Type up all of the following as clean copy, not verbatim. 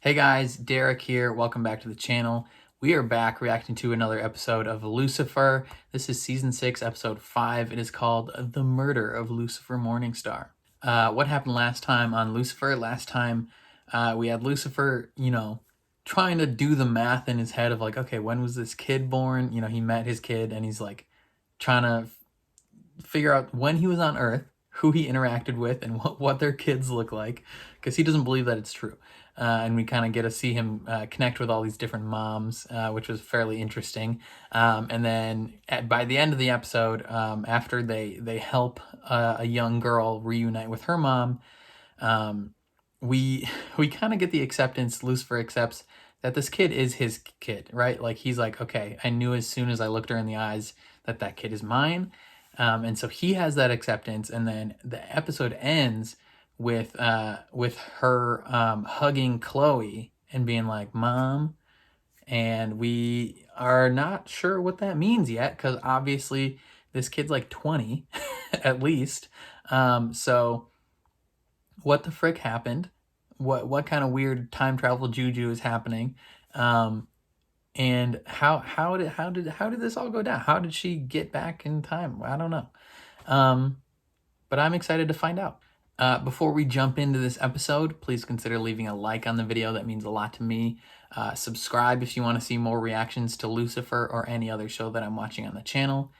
Hey guys, Derek here. Welcome back to the channel. We are back reacting to another episode of Lucifer. This is season 6, episode 5. It is called The Murder of Lucifer Morningstar. What happened last time on Lucifer? Last time we had Lucifer, trying to do the math in his head of like, okay, when was this kid born? He met his kid and he's like trying to figure out when he was on Earth, who he interacted with, and what their kids look like, because he doesn't believe that it's true. And we kind of get to see him connect with all these different moms, which was fairly interesting. And then by the end of the episode, after they help a young girl reunite with her mom, we kind of get the acceptance. Lucifer accepts that this kid is his kid, right? Like he's like, okay, I knew as soon as I looked her in the eyes that that kid is mine. And so he has that acceptance, and then the episode ends with her hugging Chloe and being like, "Mom," and we are not sure what that means yet because obviously this kid's like 20 at least. So what the frick happened? What kind of weird time travel juju is happening? And how did this all go down? How did she get back in time? I don't know. But I'm excited to find out. Before we jump into this episode, please consider leaving a like on the video. That means a lot to me. Subscribe if you want to see more reactions to Lucifer or any other show that I'm watching on the channel.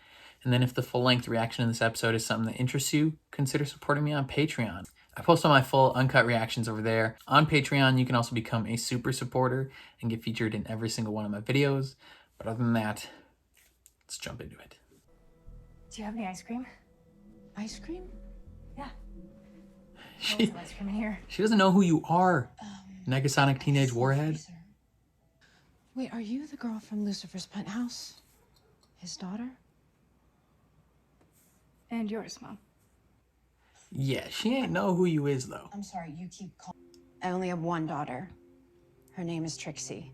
And then if the full-length reaction in this episode is something that interests you, consider supporting me on Patreon. I post all my full uncut reactions over there. On Patreon, you can also become a super supporter and get featured in every single one of my videos. But other than that, let's jump into it. Do you have any ice cream? Ice cream? Yeah. She, Ice cream in here. she doesn't know who you are, Negasonic Teenage Warhead. Wait, are you the girl from Lucifer's penthouse? His daughter? And yours, Mom. Yeah, she ain't know who you is, though. I'm sorry, you keep calling. I only have one daughter. Her name is Trixie.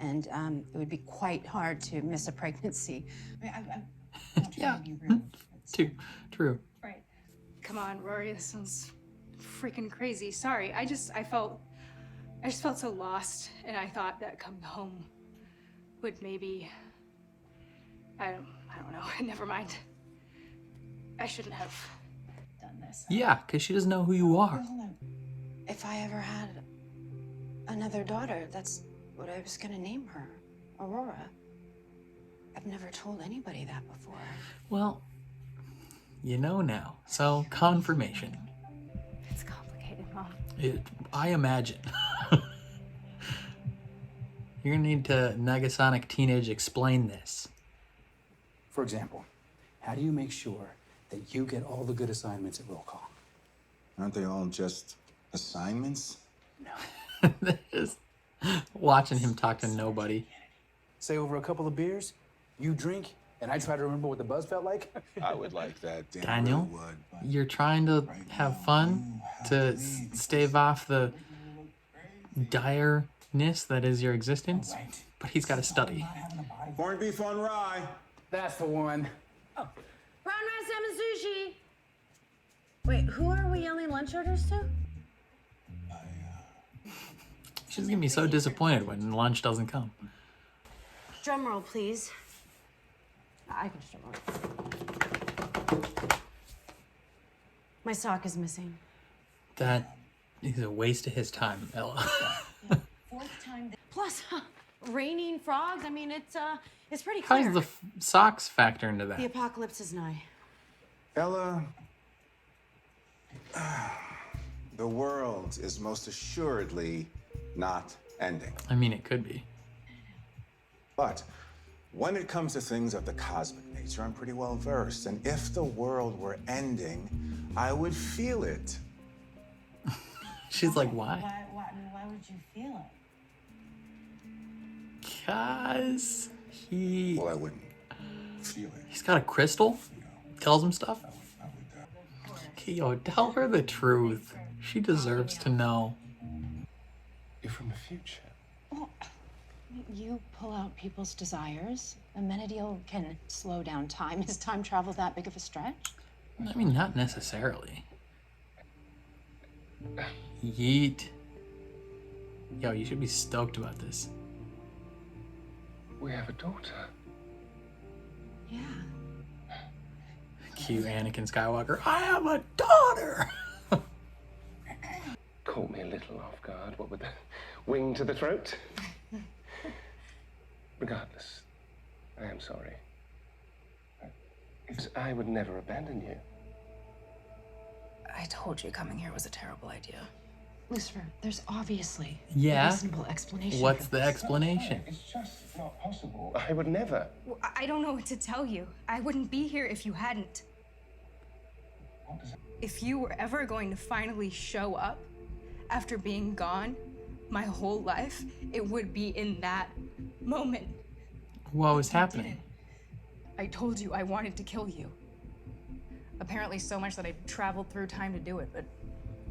And it would be quite hard to miss a pregnancy. I'm not trying to be rude. True. Right. Come on, Rory. This sounds freaking crazy. Sorry. I just felt so lost, and I thought that coming home would maybe. I don't know. Never mind. I shouldn't have done this. Yeah, because she doesn't know who you are. Hold on. If I ever had another daughter, that's what I was gonna name her, Aurora. I've never told anybody that before. Well, you know now. So, confirmation. It's complicated, Mom. I imagine. You're gonna need to Negasonic Teenage explain this. For example, how do you make sure that you get all the good assignments at roll call? Aren't they all just assignments? Just watching him talk to nobody. Say over a couple of beers, you drink, and I try to remember what the buzz felt like? I would like that. Damn, Daniel, really would, but you're trying to have fun to stave off the direness that is your existence, but he's got to study. corned beef on rye. That's the one. Brown rice, salmon, sushi. Wait, who are we yelling lunch orders to? She's gonna be so disappointed when lunch doesn't come. Drum roll, please. I can just drum roll. My sock is missing. That is a waste of his time, Ella. Fourth time. Plus, raining frogs. I mean, it's pretty How clear. does the socks factor into The that? apocalypse is nigh. Ella, the world is most assuredly not ending. I mean, it could be. But when it comes to things of the cosmic nature, I'm pretty well versed. And if the world were ending, I would feel it. She's like, why? Why would you feel it? Because Well, I wouldn't feel it. he's got a crystal? Tells him stuff? I would, Okay, yo, tell her the truth. She deserves to know. You're from the future. Well, you pull out people's desires. Amenadiel can slow down time. Is time travel that big of a stretch? I mean, not necessarily. Yeet. Yo, you should be stoked about this. We have a daughter. Yeah. Cute Anakin Skywalker. I have a daughter! Caught me a little off guard. What with the wing to the throat? Regardless, I am sorry. I would never abandon you. I told you coming here was a terrible idea. Lucifer, there's obviously Yeah? a reasonable explanation. What's for the this. explanation? It's just not possible. I would never. Well, I don't know what to tell you. I wouldn't be here if you hadn't. What does it... If you were ever going to finally show up after being gone my whole life, it would be in that moment. What was happening? I told you I wanted to kill you. Apparently so much that I traveled through time to do it, but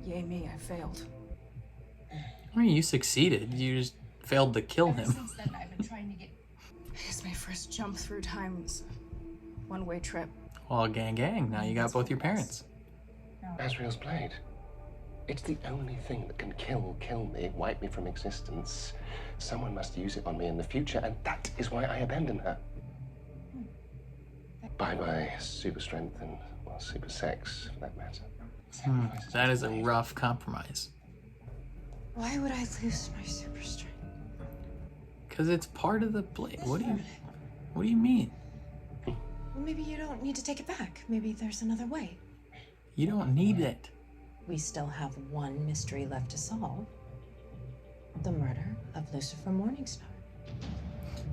yay me, I failed. I mean, you succeeded. You just failed to kill him. Since then, I've been trying to get... It's my first jump through time. It's a one-way trip. Well, gang, now you got both your parents. Asriel's blade. It's the only thing that can kill me, wipe me from existence. Someone must use it on me in the future, and that is why I abandon her. By my super strength and, well, super sex, for that matter. That is a rough compromise. Why would I lose my super strength? Because it's part of the blade. What do you mean? Well, maybe you don't need to take it back. Maybe there's another way. You don't need it. We still have one mystery left to solve. The murder of Lucifer Morningstar.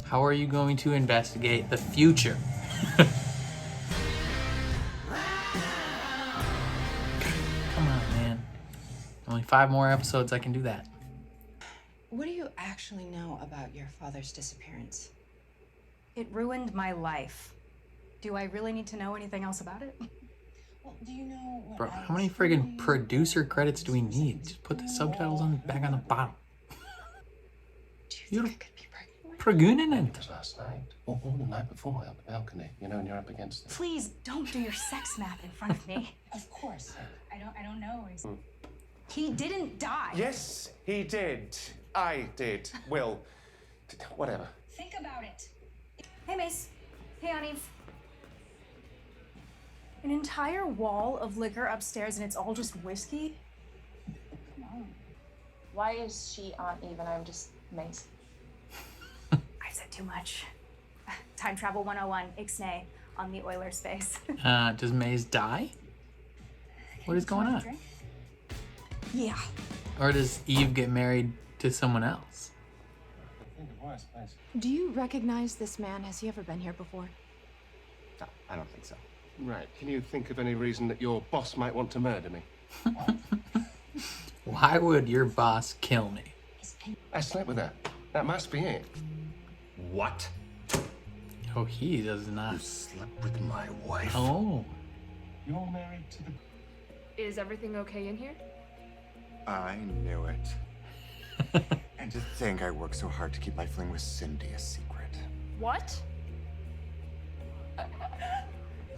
How are you going to investigate the future? Come on, man. Only 5 more episodes, I can do that. What do you actually know about your father's disappearance? It ruined my life. Do I really need to know anything else about it? Well, do you know what Bro, how many friggin' producer credits do we need? Just put the subtitles on back on the bottom. Do you think I could be pregnant? Pregnant. It was last night, or the night before, out the balcony. You know, and you're up against it. Please don't do your sex math in front of me. Of course. I don't know. He didn't die. Yes, he did. I did. Will. Whatever. Think about it. Hey, Mace. Hey, Aniv. An entire wall of liquor upstairs and it's all just whiskey? Why is she Aunt Eve and I'm just Mace? I've said too much. Time travel 101, Ixnay, on the Euler space. Does Maze die? What is going on? Yeah. Or does Eve get married to someone else? Do you recognize this man? Has he ever been here before? No, I don't think so. Right. Can you think of any reason that your boss might want to murder me? Why would your boss kill me? I slept with her. That must be it. What? Oh, he does not. You slept with my wife? Oh. You're married to the... Is everything okay in here? I knew it. And to think I worked so hard to keep my fling with Cindy a secret. What?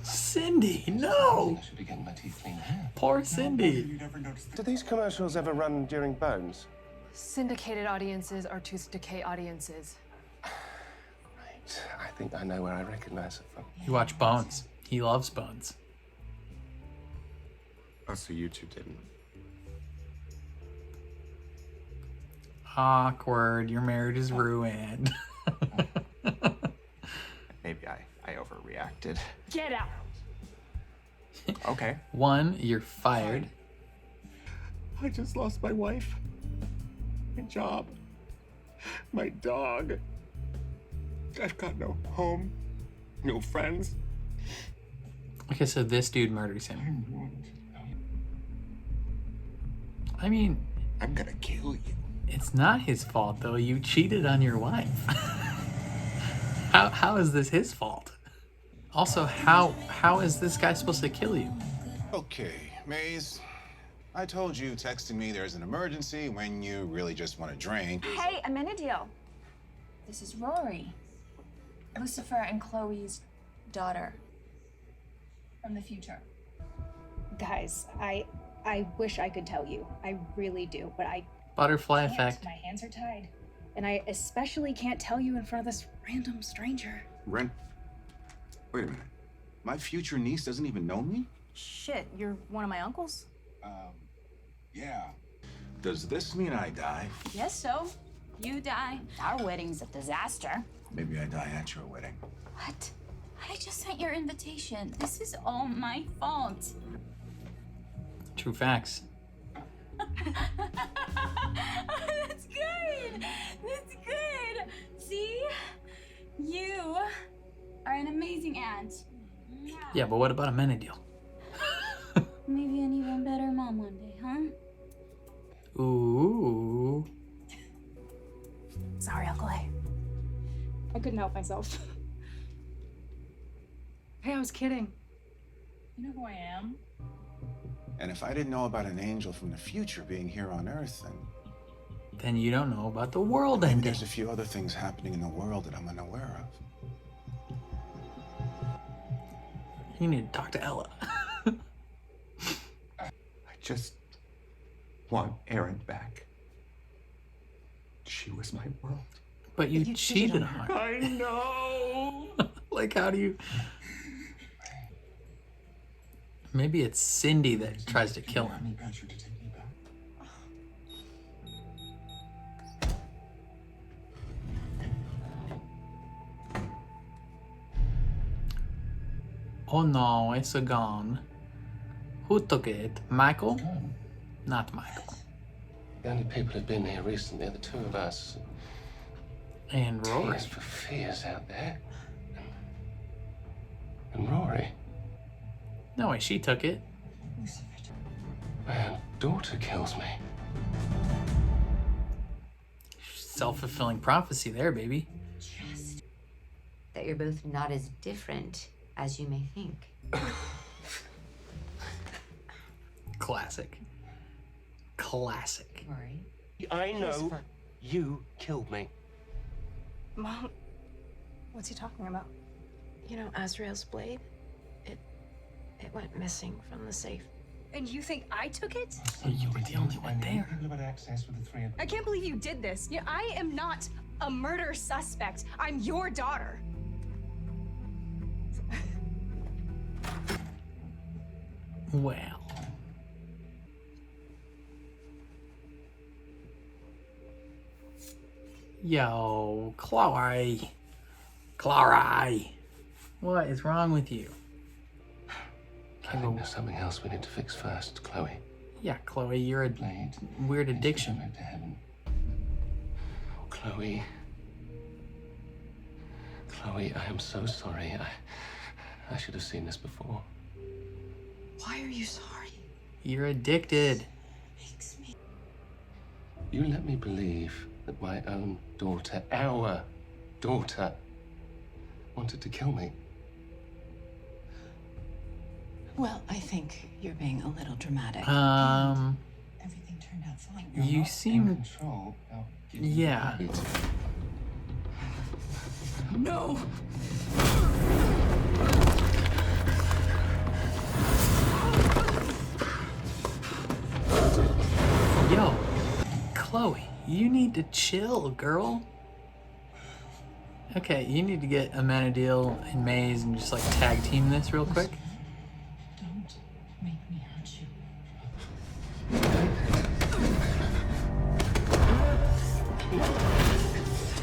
Cindy, no! I should be getting my teeth cleaned here. Poor Cindy. Do these commercials ever run during Bones? Syndicated audiences are tooth decay audiences. Right. I think I know where I recognize it from. You watch Bones. He loves Bones. Oh, so you two didn't. Awkward. Your marriage is ruined. Maybe I overreacted. Get out! Okay. 1, you're fired. I just lost my wife, my job, my dog. I've got no home, no friends. Okay, so this dude murders him. I mean, I'm gonna kill you. it's not his fault, though. You cheated on your wife. How is this his fault? Also, how is this guy supposed to kill you? Okay, Maze. I told you texting me there's an emergency when you really just want to drink. Hey, Amenadiel. This is Rory. Lucifer and Chloe's daughter. From the future. Guys, I wish I could tell you. I really do, but I Butterfly effect. My hands are tied. And I especially can't tell you in front of this random stranger. Wait a minute. My future niece doesn't even know me? Shit, you're one of my uncles? Yeah. Does this mean I die? Yes, so. You die. Our wedding's a disaster. Maybe I die at your wedding. What? I just sent your invitation. This is all my fault. True facts. That's good. That's good. See? You are an amazing aunt. Yeah, but what about Amenadiel? Maybe an even better mom one day, huh? Ooh. Sorry, Uncle A. I couldn't help myself. Hey, I was kidding. You know who I am? And if I didn't know about an angel from the future being here on Earth, Then you don't know about the world maybe ending. there's a few other things happening in the world that I'm unaware of. You need to talk to Ella. I just want Erin back. She was my world. But you cheated on her. I know. Like, how do you... Maybe it's Cindy that tries to kill him. Any pressure to take me back? Oh no, it's gone. Who took it? Michael? Not Michael. The only people who've been here recently are the two of us. And Rory. Tears for fears out there. And Rory. No way, she took it. My own daughter kills me. Self-fulfilling prophecy there, baby. That you're both not as different as you may think. Classic. Classic. Rory. I know you killed me. Mom, what's he talking about? You know Azrael's blade? It went missing from the safe. And you think I took it? You were the only one there. People have had access with the three of them. I can't believe you did this. Yeah, I am not a murder suspect. I'm your daughter. Well. Yo, Chloe. Chloe. What is wrong with you? I think there's something else we need to fix first, Chloe. Yeah, Chloe, you're a Blade. weird addiction. Back to heaven. Oh, Chloe. Chloe, I am so sorry. I should have seen this before. Why are you sorry? You're addicted. Makes me. You let me believe that my own daughter, our daughter, wanted to kill me. Well, I think you're being a little dramatic. Everything turned out fine. You seem... Control. Now, give me Yeah. the blade. No! Yo, Chloe, you need to chill, girl. Okay, you need to get Amenadiel and Maze and just like tag team this real quick. Don't make me hurt you.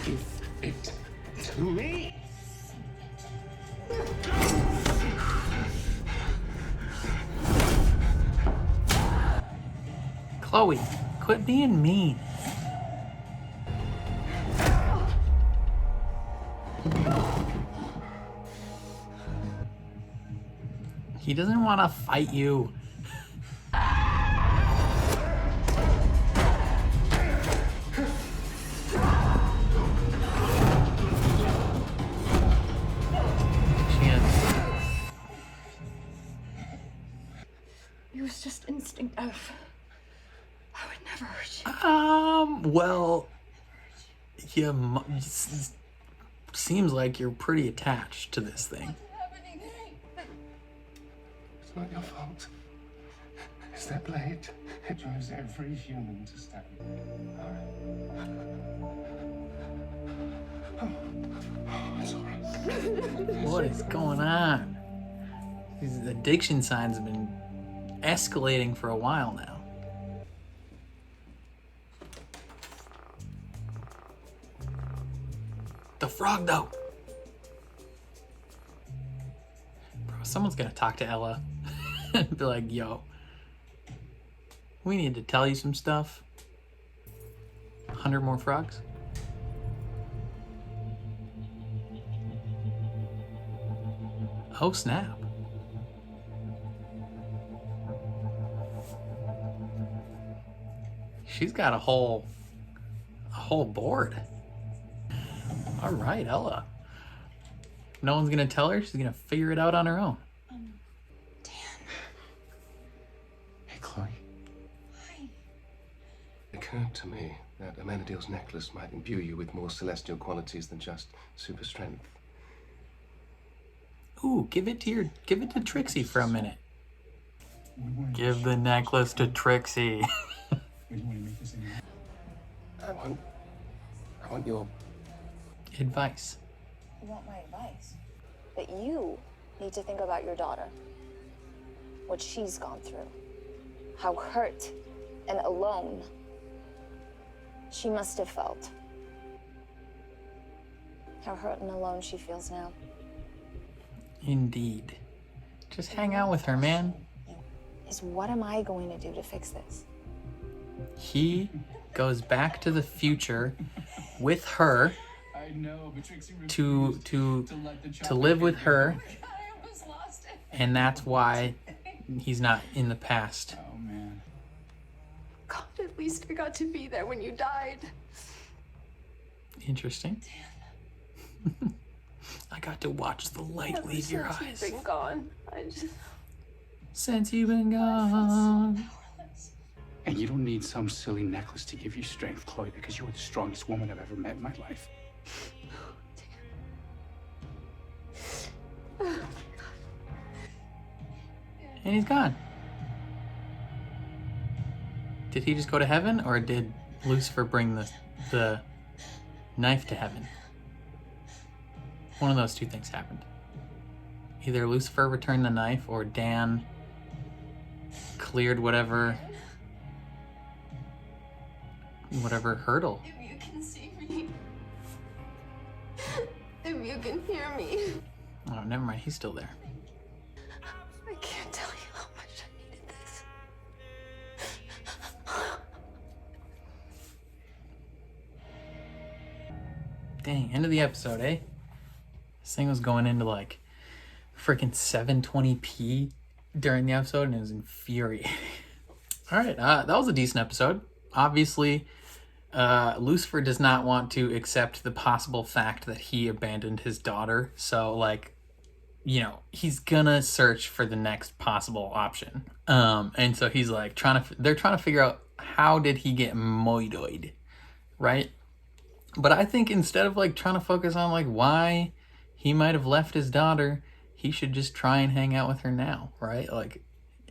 Give it to me. Chloe, quit being mean. He doesn't want to fight you. It was just instinctive. I would never hurt you. Well, seems like you're pretty attached to this thing. It's not your fault. It's that blade. It drives every human to stand. It's all right. What is going on? These addiction signs have been escalating for a while now. The frog, though. Bro, someone's gonna talk to Ella and be like, yo, we need to tell you some stuff. 100 more frogs? Oh, snap. She's got a whole board. All right, Ella. No one's gonna tell her. She's gonna figure it out on her own. Hey, Chloe. Hi. It occurred to me that Amenadiel's necklace might imbue you with more celestial qualities than just super strength. Ooh, give it to Trixie for a minute. Give the necklace to Trixie. I want your Advice. You want my advice? That you need to think about your daughter. What she's gone through. How hurt and alone she must have felt. How hurt and alone she feels now. Indeed. Just hang out with her, man. Is what am I going to do to fix this? He goes back to the future with her to live with her, and that's why he's not in the past. Oh, man. God, at least I got to be there when you died. Interesting. I got to watch the light leave your eyes. Since you've been gone, Since you've been gone. And you don't need some silly necklace to give you strength, Chloe, because you're the strongest woman I've ever met in my life. And he's gone. Did he just go to heaven, or did Lucifer bring the knife to heaven? One of those two things happened. Either Lucifer returned the knife, or Dan cleared whatever hurdle. if you can see me, if you can hear me, Oh, never mind. He's still there. I can't tell you how much I needed this. Dang, end of the episode, eh? This thing was going into like freaking 720p during the episode, and it was infuriating. All right, that was a decent episode. Obviously, Lucifer does not want to accept the possible fact that he abandoned his daughter. So, like, you know, he's gonna search for the next possible option. And so he's like they're trying to figure out, how did he get moidoid, right? But I think instead of like trying to focus on like why he might have left his daughter, he should just try and hang out with her now, right? Like,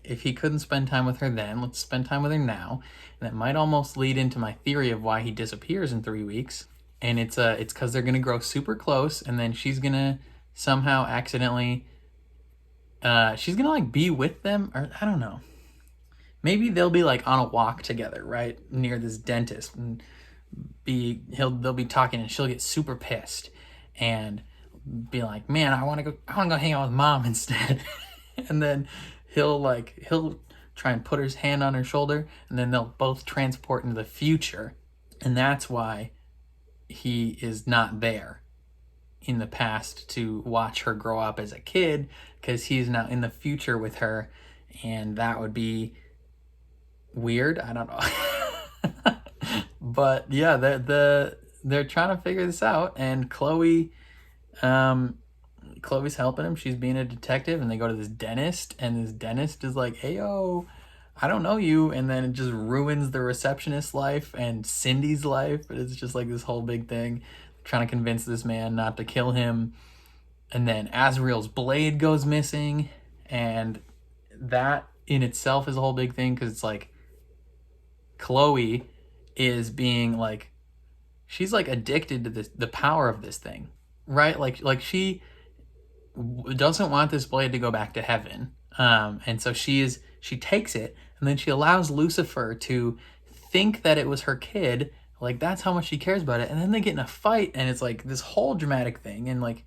if he couldn't spend time with her then, let's spend time with her now. And that might almost lead into my theory of why he disappears in 3 weeks. And it's because they're gonna grow super close, and then she's gonna somehow accidentally she's gonna like be with them, or I don't know. Maybe they'll be like on a walk together, right, near this dentist, and they'll be talking, and she'll get super pissed and be like, man, I want to go hang out with mom instead. And then he'll try and put his hand on her shoulder, and then they'll both transport into the future. And that's why he is not there in the past to watch her grow up as a kid, because he's now in the future with her, and that would be weird. I don't know. But yeah, they're trying to figure this out, and Chloe's helping him. She's being a detective, and they go to this dentist, and this dentist is like, hey, yo, I don't know you. And then it just ruins the receptionist's life and Cindy's life. But it's just like this whole big thing, trying to convince this man not to kill him. And then Azrael's blade goes missing, and that in itself is a whole big thing, because it's like, Chloe is being like, she's like addicted to the power of this thing, right? Like she doesn't want this blade to go back to heaven. And so she takes it, and then she allows Lucifer to think that it was her kid. Like, that's how much she cares about it. And then they get in a fight, and it's like this whole dramatic thing. And like,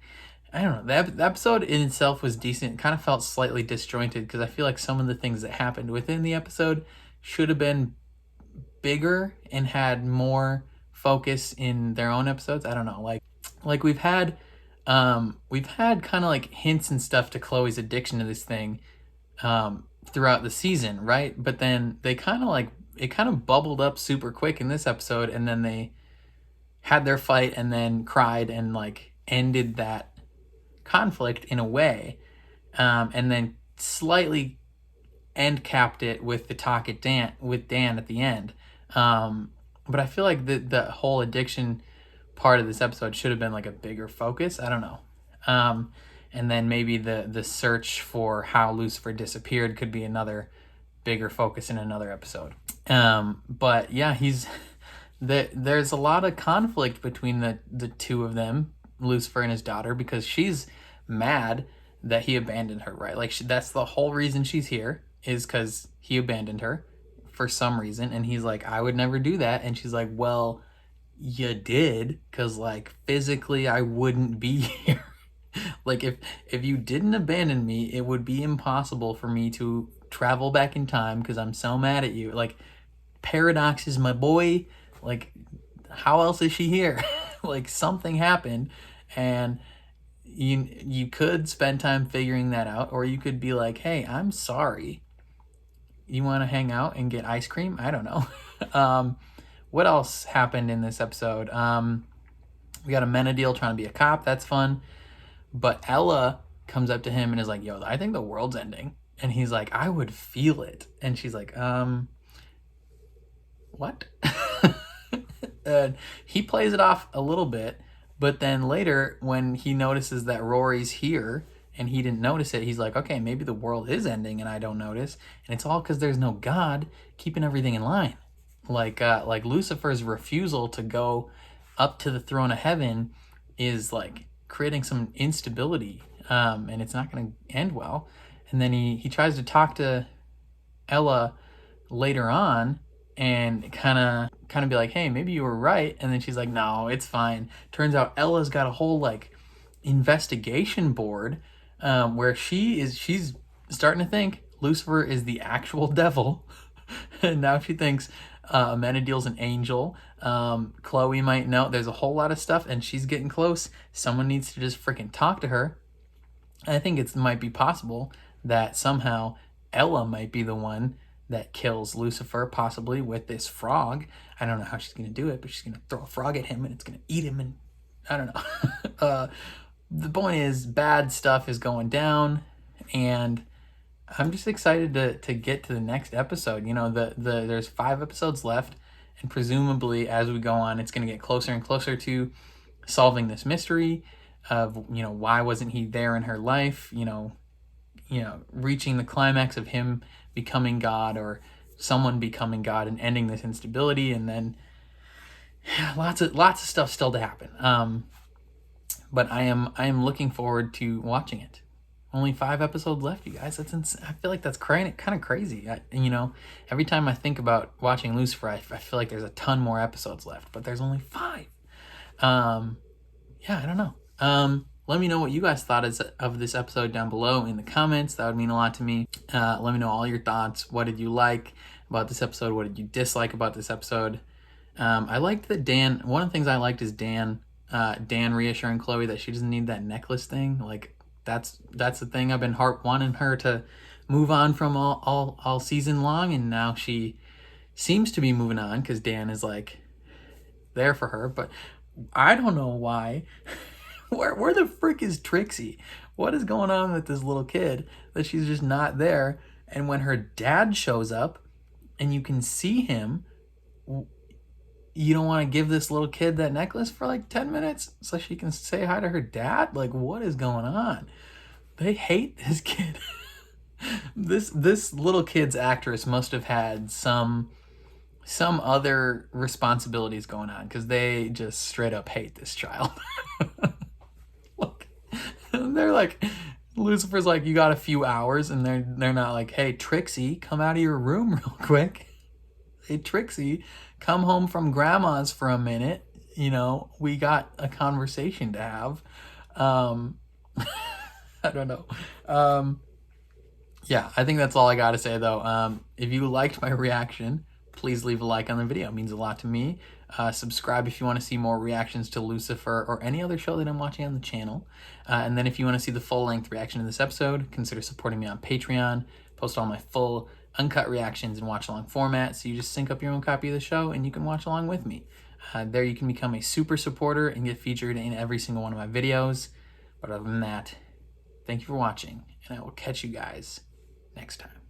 I don't know, the episode in itself was decent. It kind of felt slightly disjointed because I feel like some of the things that happened within the episode should have been bigger and had more focus in their own episodes. I don't know, like we've had kind of like hints and stuff to Chloe's addiction to this thing throughout the season, right? But then they kind of like, it kind of bubbled up super quick in this episode, and then they had their fight and then cried and like ended that conflict in a way, and then slightly end capped it with the talk at Dan at the end. But I feel like the whole addiction part of this episode should have been like a bigger focus. I don't know. And then maybe the search for how Lucifer disappeared could be another bigger focus in another episode. But yeah, there's a lot of conflict between the two of them, Lucifer and his daughter, because she's mad that he abandoned her, right? Like, that's the whole reason she's here, is because he abandoned her for some reason. And he's like, I would never do that. And she's like, well, you did, because like physically I wouldn't be here. Like, if you didn't abandon me, it would be impossible for me to travel back in time, because I'm so mad at you. Like, Paradox is my boy. Like, how else is she here? Like, something happened, and you could spend time figuring that out, or you could be like, hey, I'm sorry. You want to hang out and get ice cream? I don't know. What else happened in this episode? We got a Menadil trying to be a cop. That's fun. But Ella comes up to him and is like, yo, I think the world's ending. And he's like, I would feel it. And she's like, what? And he plays it off a little bit. But then later, when he notices that Rory's here and he didn't notice it, he's like, okay, maybe the world is ending and I don't notice. And it's all because there's no God keeping everything in line. Like Lucifer's refusal to go up to the throne of heaven is like creating some instability, and it's not going to end well. And then he tries to talk to Ella later on and kind of be like, hey, maybe you were right. And then she's like, no, it's fine. Turns out Ella's got a whole like investigation board where she's starting to think Lucifer is the actual devil. And now she thinks Menadil's an angel. Chloe might know. There's a whole lot of stuff, and she's getting close. Someone needs to just freaking talk to her. I think it might be possible that somehow Ella might be the one that kills Lucifer, possibly with this frog. I don't know how she's going to do it, but she's going to throw a frog at him, and it's going to eat him, and I don't know. The point is, bad stuff is going down, and I'm just excited to get to the next episode. You know, there's 5 episodes left, and presumably as we go on, it's going to get closer and closer to solving this mystery of, you know, why wasn't he there in her life? You know, reaching the climax of him becoming God, or someone becoming God and ending this instability, and then lots of stuff still to happen. But I am looking forward to watching it. Only 5 episodes left, you guys. That's I feel like that's kind of crazy. You know, every time I think about watching Lucifer, I feel like there's a ton more episodes left, but there's only 5. Yeah, I don't know. Let me know what you guys thought of this episode down below in the comments. That would mean a lot to me. Let me know all your thoughts. What did you like about this episode? What did you dislike about this episode? I liked that Dan. One of the things I liked is Dan reassuring Chloe that she doesn't need that necklace thing. Like, that's the thing I've been wanting her to move on from all season long, and now she seems to be moving on because Dan is like there for her. But I don't know why. Where the frick is Trixie? What is going on with this little kid that she's just not there? And when her dad shows up and you can see him, you don't want to give this little kid that necklace for like 10 minutes so she can say hi to her dad? Like, what is going on? They hate this kid. This little kid's actress must have had some some other responsibilities going on, because they just straight up hate this child. Look, they're like, Lucifer's like, you got a few hours, and they're not like, hey, Trixie, come out of your room real quick. Hey, Trixie, come home from grandma's for a minute. You know, we got a conversation to have. I don't know. Yeah, I think that's all I got to say, though. If you liked my reaction, please leave a like on the video. It means a lot to me. Subscribe if you want to see more reactions to Lucifer or any other show that I'm watching on the channel. And then if you want to see the full-length reaction to this episode, consider supporting me on Patreon. Post all my full uncut reactions in watch-along format, so you just sync up your own copy of the show and you can watch along with me. There you can become a super supporter and get featured in every single one of my videos. But other than that, thank you for watching, and I will catch you guys next time.